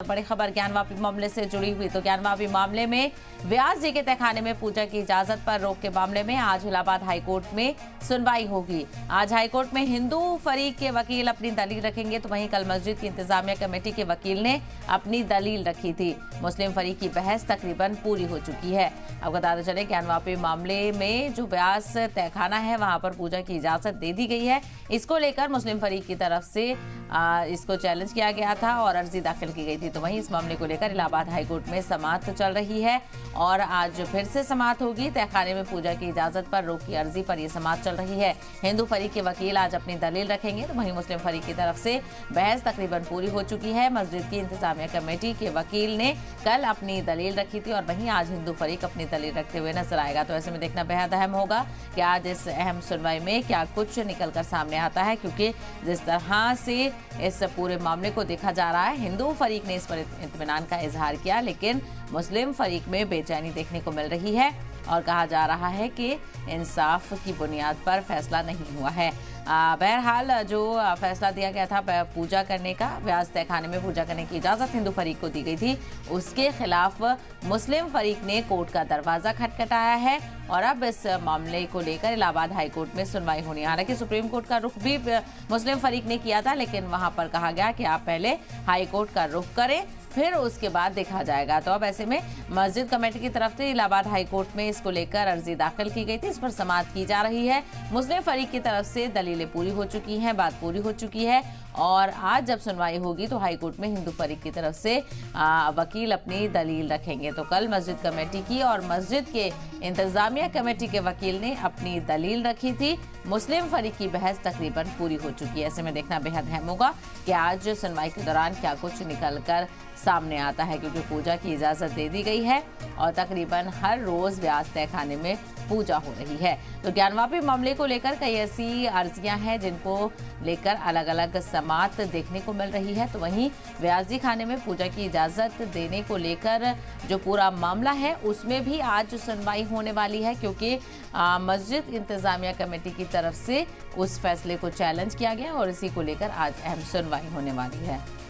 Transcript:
बड़ी खबर ज्ञानवापी मामले से जुड़ी हुई। तो ज्ञानवापी मामले में व्यास जी के तहखाने में पूजा की इजाजत पर रोक के मामले में आज इलाहाबाद हाईकोर्ट में सुनवाई होगी। आज हाईकोर्ट में हिंदू फरीक के वकील अपनी दलील रखेंगे, तो वहीं कल मस्जिद की इंतजामिया कमेटी के वकील ने अपनी दलील रखी थी। मुस्लिम फरीक की बहस तकरीबन पूरी हो चुकी है। अब बताते चले ज्ञानवापी मामले में जो व्यास तहखाना है वहां पर पूजा की इजाजत दे दी गई है। इसको लेकर मुस्लिम फरीक की तरफ से इसको चैलेंज किया गया था और अर्जी दाखिल की गई थी। तो वहीं इस मामले को लेकर इलाहाबाद हाईकोर्ट में समाअत चल रही है और आज फिर से समाअत होगी। तहखाने में पूजा की इजाजत पर रोक की अर्जी पर यह समाअत चल रही है। हिंदू फरीक के वकील आज अपनी दलील रखेंगे, तो वहीं मुस्लिम फरीक की तरफ से बहस तकरीबन पूरी हो चुकी है। मस्जिद की इंतजामिया कमेटी के वकील ने कल अपनी दलील रखी थी और वहीं आज हिंदू फरीक अपनी दलील रखते हुए नजर आएगा। तो ऐसे में देखना बेहद अहम होगा कि आज इस अहम सुनवाई में क्या कुछ निकल कर सामने आता है, क्योंकि जिस तरह से इस पूरे मामले को देखा जा रहा है, हिंदू फरीक ने इस पर इत्मीनान का इजहार किया, लेकिन मुस्लिम फरीक में बेचैनी देखने को मिल रही है और कहा जा रहा है कि इंसाफ की बुनियाद पर फैसला नहीं हुआ है। बहरहाल जो फैसला दिया गया था पूजा करने का, व्यास तहखाने में पूजा करने की इजाज़त हिंदू फरीक को दी गई थी, उसके खिलाफ मुस्लिम फरीक ने कोर्ट का दरवाज़ा खटखटाया है और अब इस मामले को लेकर इलाहाबाद हाई कोर्ट में सुनवाई होनी है। हालांकि सुप्रीम कोर्ट का रुख भी मुस्लिम फरीक ने किया था, लेकिन वहां पर कहा गया कि आप पहले हाई कोर्ट का रुख करें, फिर उसके बाद देखा जाएगा। तो अब ऐसे में मस्जिद कमेटी की तरफ से इलाहाबाद हाई कोर्ट में इसको लेकर अर्जी दाखिल की गई थी, इस पर समाअत की जा रही है। मुस्लिम फरीक की तरफ से दलीलें पूरी हो चुकी हैं, बात पूरी हो चुकी है और आज जब सुनवाई होगी तो हाई कोर्ट में हिंदू फरीक की तरफ से वकील अपनी दलील रखेंगे। तो कल मस्जिद कमेटी की और मस्जिद के इंतजामिया कमेटी के वकील ने अपनी दलील रखी थी। मुस्लिम फरीक की बहस तकरीबन पूरी हो चुकी है। ऐसे में देखना बेहद अहम होगा कि आज सुनवाई के दौरान क्या कुछ निकल कर सामने आता है, क्योंकि पूजा की इजाजत दे दी गई है और तकरीबन हर रोज व्यास तहखाने में पूजा हो रही है। तो ज्ञानवापी मामले को लेकर कई ऐसी अर्जियां हैं जिनको लेकर अलग अलग समाअत देखने को मिल रही है। तो वहीं व्यासी खाने में पूजा की इजाजत देने को लेकर जो पूरा मामला है उसमें भी आज सुनवाई होने वाली है, क्योंकि मस्जिद इंतजामिया कमेटी की तरफ से उस फैसले को चैलेंज किया गया और इसी को लेकर आज अहम सुनवाई होने वाली है।